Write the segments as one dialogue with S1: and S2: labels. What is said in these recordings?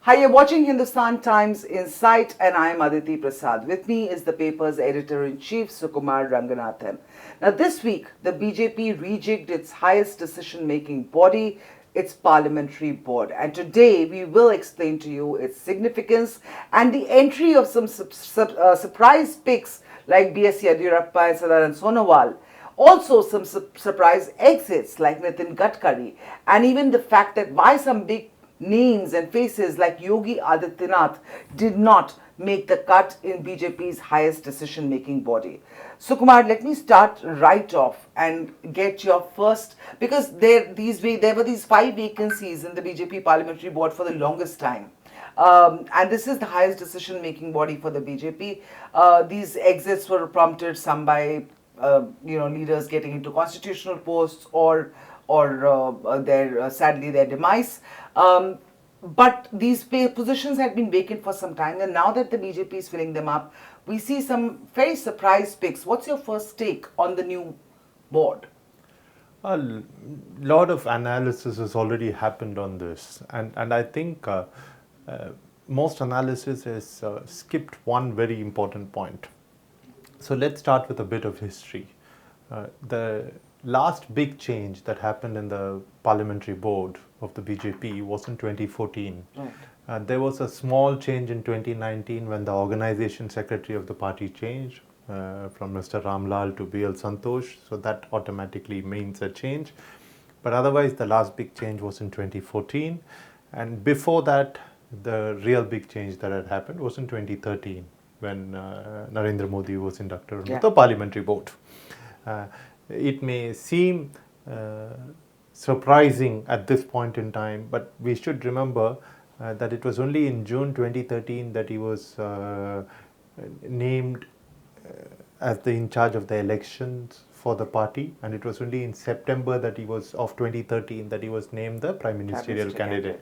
S1: Hi, you're watching Hindustan Times Insight, and I am Aditi Prasad. With me is the paper's editor-in-chief Sukumar Ranganathan. Now, this week, the BJP rejigged its highest decision-making body, its parliamentary board. And today, we will explain to you its significance and the entry of some surprise picks like BS Yediyurappa and Sarbananda Sonowal. Also, some surprise exits like Nitin, Gadkari, and even the fact that why some big names and faces like Yogi, Adityanath did not make the cut in BJP's highest decision-making body. Sukumar, let me start right off and get your first, because there were these 5 vacancies in the BJP parliamentary board for the longest time. And this is the highest decision-making body for the BJP. These exits were prompted some by leaders getting into constitutional posts or sadly their demise. But these positions had been vacant for some time, and now that the BJP is filling them up, we see some very surprise picks. What's your first take on the new board?
S2: A lot of analysis has already happened on this, and I think most analysis has skipped one very important point. So let's start with a bit of history. The last big change that happened in the parliamentary board of the BJP was in 2014. Right. There was a small change in 2019 when the organization secretary of the party changed from Mr. Ramlal to BL Santosh. So that automatically means a change. But otherwise, the last big change was in 2014. And before that, the real big change that had happened was in 2013 when Narendra Modi was inducted into the parliamentary board. It may seem surprising at this point in time, but we should remember that it was only in June 2013 that he was named as the in charge of the elections for the party, and it was only in September of 2013 that he was named the prime ministerial candidate.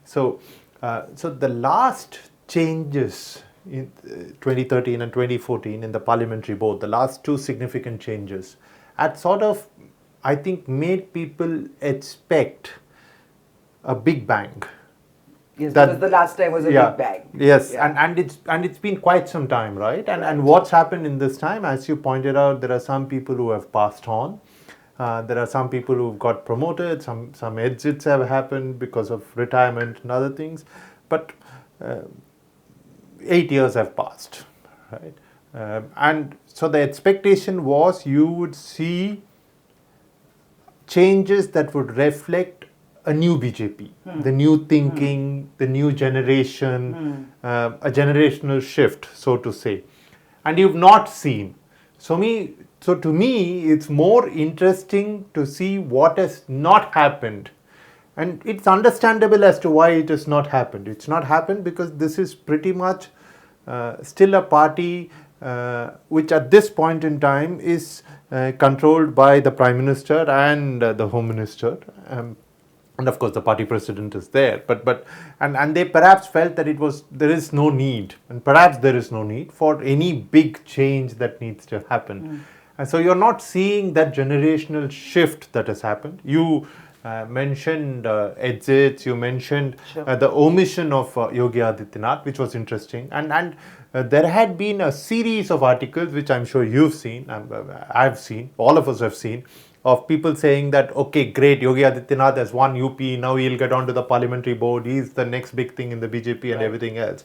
S2: So the last changes in 2013 and 2014 in the parliamentary board, the last 2 significant changes, had sort of, I think, made people expect a big bang.
S1: Yes, because the last time was a big bang.
S2: Yes, and it's been quite some time, right? And what's happened in this time, as you pointed out, there are some people who have passed on. There are some people who've got promoted. Some exits have happened because of retirement and other things. But 8 years have passed, right? And so the expectation was you would see changes that would reflect a new BJP, the new thinking, the new generation, a generational shift, so to say. And you've not seen. So to me, it's more interesting to see what has not happened. And it's understandable as to why it has not happened. It's not happened because this is pretty much still a party which at this point in time is controlled by the Prime Minister and the Home Minister. And of course the party president is there. And they perhaps felt that there is no need, and perhaps there is no need for any big change that needs to happen. And so you're not seeing that generational shift that has happened. You mentioned exits, you mentioned the omission of Yogi Adityanath, which was interesting. And there had been a series of articles, which I'm sure you've seen, I've seen, all of us have seen, of people saying that, okay, great, Yogi Adityanath has won UP, now he'll get onto the parliamentary board, he's the next big thing in the BJP and everything else.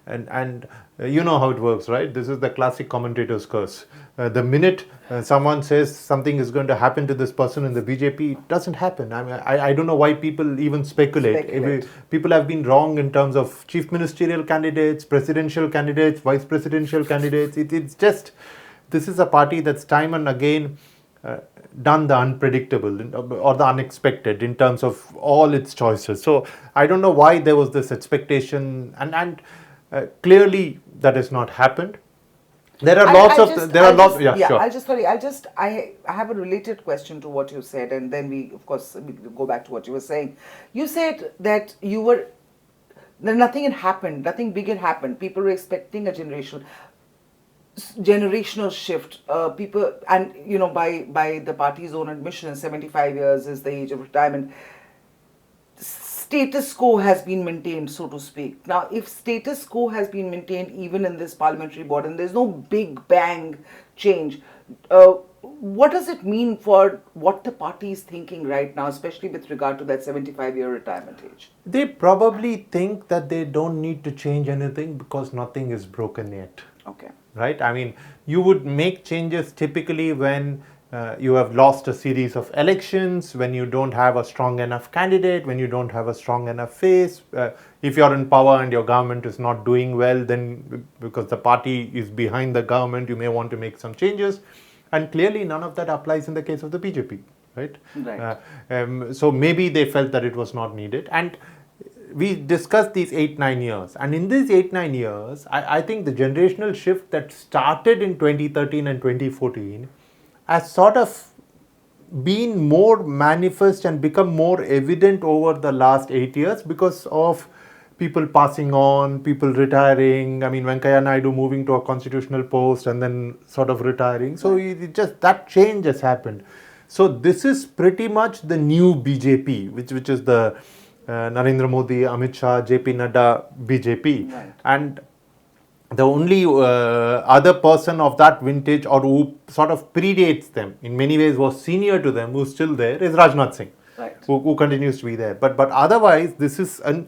S2: And you know how it works, right? This is the classic commentator's curse. The minute someone says something is going to happen to this person in the BJP, it doesn't happen. I don't know why people even speculate. People have been wrong in terms of chief ministerial candidates, presidential candidates, vice presidential candidates. It's just, this is a party that's time and again done the unpredictable or the unexpected in terms of all its choices. So I don't know why there was this expectation, and clearly that has not happened. There are lots of.
S1: I have a related question to what you said, and then we go back to what you were saying. You said that nothing had happened, nothing big had happened. People were expecting a generational shift. People, and by the party's own admission, 75 years is the age of retirement. status quo has been maintained, so to speak. Now, if status quo has been maintained even in this parliamentary board and there's no big bang change, what does it mean for what the party is thinking right now, especially with regard to that 75-year retirement age?
S2: They probably think that they don't need to change anything because nothing is broken yet.
S1: Okay.
S2: Right? I mean, you would make changes typically when you have lost a series of elections, when you don't have a strong enough candidate, when you don't have a strong enough face. If you're in power and your government is not doing well, then because the party is behind the government, you may want to make some changes. And clearly, none of that applies in the case of the BJP, right?
S1: Right.
S2: So maybe they felt that it was not needed. And we discussed these 8-9 years. And in these 8-9 years, I think the generational shift that started in 2013 and 2014 has sort of been more manifest and become more evident over the last 8 years because of people passing on, people retiring. I mean, Venkaiah Naidu moving to a constitutional post and then sort of retiring. So it just that change has happened. So this is pretty much the new BJP, which is the Narendra Modi, Amit Shah, JP Nadda BJP.
S1: Right.
S2: And the only other person of that vintage or who sort of predates them, in many ways was senior to them, who's still there, is Rajnath Singh,
S1: Right.
S2: who continues to be there. But otherwise, this is a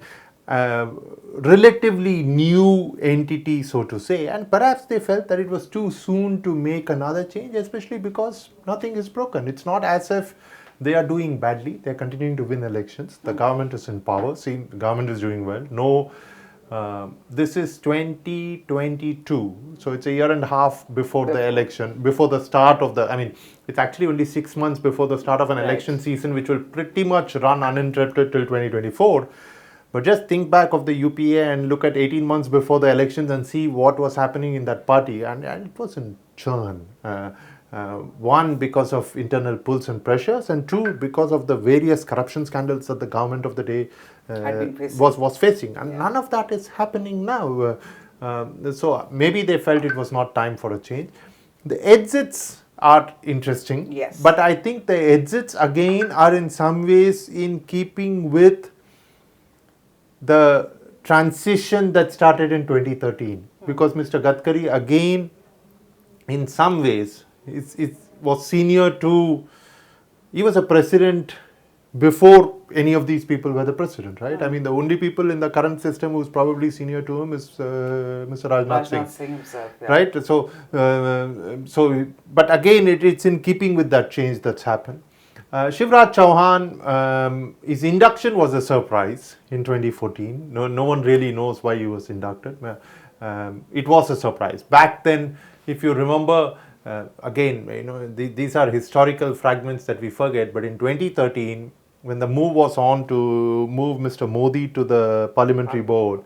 S2: relatively new entity, so to say. And perhaps they felt that it was too soon to make another change, especially because nothing is broken. It's not as if they are doing badly. They're continuing to win elections. The government is in power. See, the government is doing well. No. This is 2022, so it's a year and a half before the election, before the start of the, I mean, it's actually only 6 months before the start of an election season, which will pretty much run uninterrupted till 2024. But just think back of the UPA and look at 18 months before the elections and see what was happening in that party. And it was in churn. One, because of internal pulls and pressures, and two, because of the various corruption scandals that the government of the day was facing. And none of that is happening now. So maybe they felt it was not time for a change. The exits are interesting.
S1: Yes.
S2: But I think the exits again are in some ways in keeping with the transition that started in 2013. Because Mr. Gadkari again, in some ways, it was senior to, he was a president before any of these people were the president, right? I mean, the only people in the current system who's probably senior to him is Mr. Rajnath Singh
S1: himself,
S2: right? So, but again, it's in keeping with that change that's happened. Shivraj Chouhan, his induction was a surprise in 2014. No one really knows why he was inducted. It was a surprise. Back then, if you remember, again, these are historical fragments that we forget, but in 2013, when the move was on to move Mr. Modi to the parliamentary board,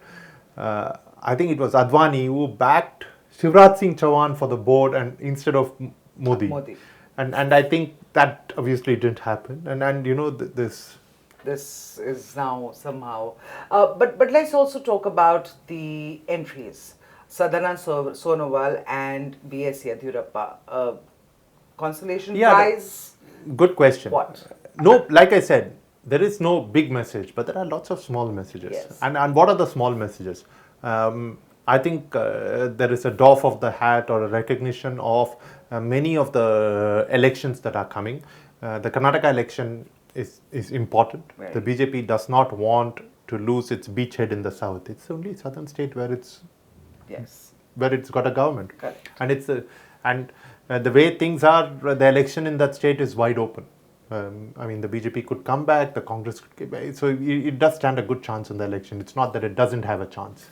S2: I think it was Advani who backed Shivraj Singh Chouhan for the board and instead of Modi. And I think that obviously didn't happen. And
S1: this is now somehow. But let's also talk about the entries. Sarbananda Sonowal and BS Yediyurappa. Consolation prize?
S2: Good question.
S1: What?
S2: No, like I said, there is no big message, but there are lots of small messages.
S1: Yes.
S2: And what are the small messages? I think there is a doff of the hat or a recognition of many of the elections that are coming. The Karnataka election is important.
S1: Right.
S2: The BJP does not want to lose its beachhead in the south. It's the only southern state where it's got a government.
S1: Correct.
S2: And the way things are, the election in that state is wide open. I mean, the BJP could come back, the Congress could come back. So it does stand a good chance in the election. It's not that it doesn't have a chance.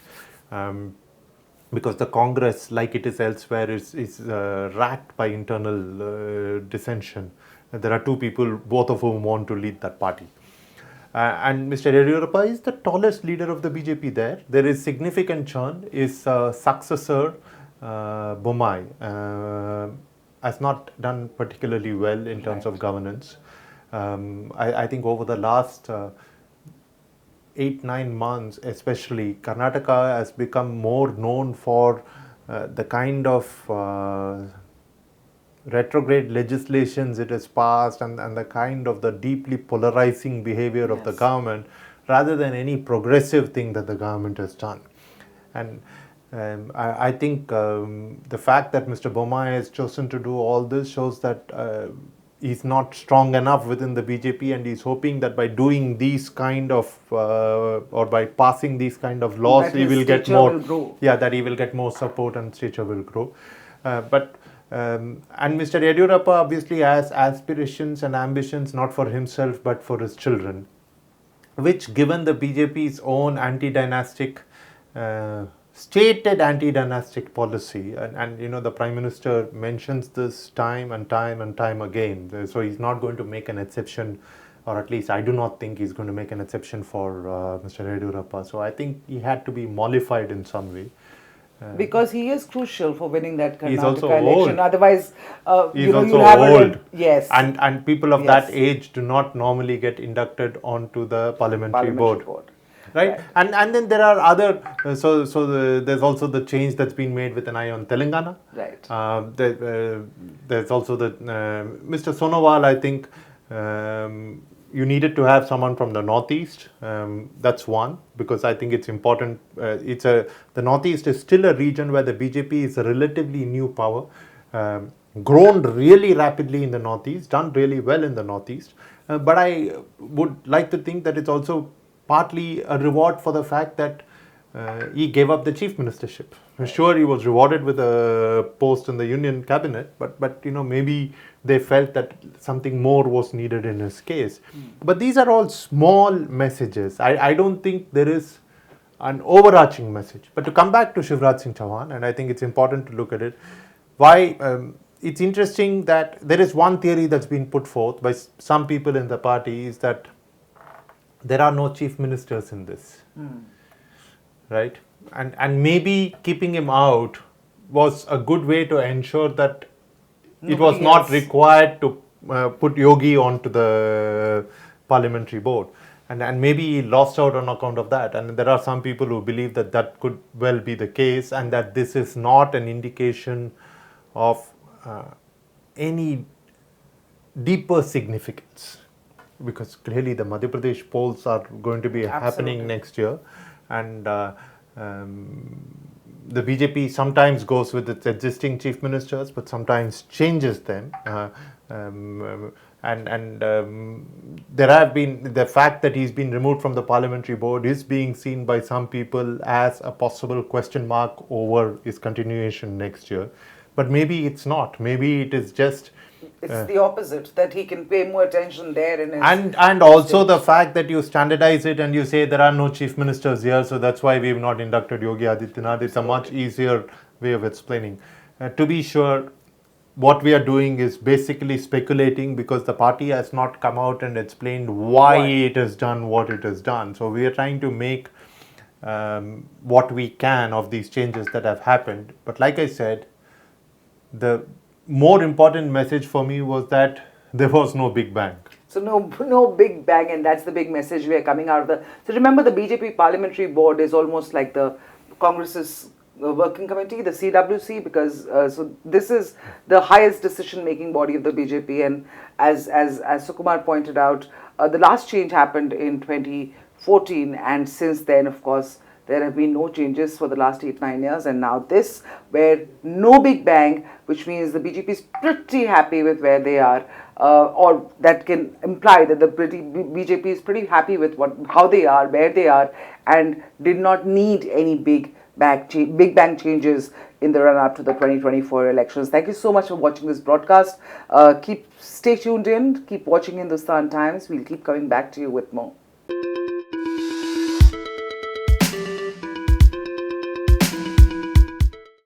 S2: Because the Congress, like it is elsewhere, is racked by internal dissension. There are two people, both of whom want to lead that party. And Mr. Yediyurappa is the tallest leader of the BJP there. There is significant churn. His successor, Bommai, has not done particularly well in terms of governance. I think over the last 8-9 months, especially, Karnataka has become more known for the kind of retrograde legislations it has passed and the kind of the deeply polarizing behavior of the government, rather than any progressive thing that the government has done. And I think the fact that Mr. Bommai has chosen to do all this shows that he's not strong enough within the BJP, and he's hoping that by doing these kind of or by passing these kind of laws,
S1: that
S2: he will get
S1: stature
S2: more.
S1: will grow.
S2: Yeah, that he will get more support and stature will grow. And Mr. Yediyurappa obviously has aspirations and ambitions not for himself but for his children, which, given the BJP's own anti-dynastic, stated anti-dynastic policy, and you know the Prime Minister mentions this time and time again, so he's not going to make an exception, or at least I do not think he's going to make an exception for Mr. Yediyurappa. So I think he had to be mollified in some way.
S1: Because he is crucial for winning that
S2: He's also
S1: Karnataka election.
S2: old.
S1: Otherwise,
S2: He's
S1: you'll
S2: also
S1: have
S2: old.
S1: Yes.
S2: And people of
S1: Yes.
S2: that age do not normally get inducted onto the parliamentary board. Right? And then there are other, there's also the change that's been made with an eye on Telangana.
S1: Right.
S2: There's also the, Mr. Sonowal, I think, you needed to have someone from the Northeast. That's one, because I think it's important. The Northeast is still a region where the BJP is a relatively new power, grown really rapidly in the Northeast, done really well in the Northeast. But I would like to think that it's also partly a reward for the fact that he gave up the chief ministership. Sure, he was rewarded with a post in the union cabinet, but you know, maybe they felt that something more was needed in his case. But these are all small messages. I don't think there is an overarching message. But to come back to Shivraj Singh Chouhan, and I think it's important to look at it, why it's interesting that there is one theory that's been put forth by some people in the party, is that there are no chief ministers in this. Right? And maybe keeping him out was a good way to ensure that it was not required to put Yogi onto the parliamentary board. And maybe he lost out on account of that. And there are some people who believe that that could well be the case, and that this is not an indication of any deeper significance. Because clearly the Madhya Pradesh polls are going to be happening next year. And the BJP sometimes goes with its existing chief ministers, but sometimes changes them. There have been, the fact that he's been removed from the parliamentary board is being seen by some people as a possible question mark over his continuation next year. But maybe it's not. Maybe it is just...
S1: It's the opposite, that he can pay more attention there.
S2: And also the fact that you standardize it and you say there are no chief ministers here, so that's why we've not inducted Yogi Adityanath. It's a much easier way of explaining. To be sure, what we are doing is basically speculating, because the party has not come out and explained why it has done what it has done. So we are trying to make what we can of these changes that have happened. But like I said, the more important message for me was that there was no big bang.
S1: So no big bang, and that's the big message we are coming out of the... So remember, the BJP parliamentary board is almost like the Congress's working committee, the CWC, because so this is the highest decision-making body of the BJP. And as Sukumar pointed out, the last change happened in 2014, and since then, of course, there have been no changes for the last 8-9 years, and now this, where no big bang, which means the BJP is pretty happy with where they are, or that can imply that the BJP is pretty happy with how they are, where they are, and did not need any big bang changes in the run-up to the 2024 elections. Thank you so much for watching this broadcast. Stay tuned in, keep watching Hindustan Times. We'll keep coming back to you with more.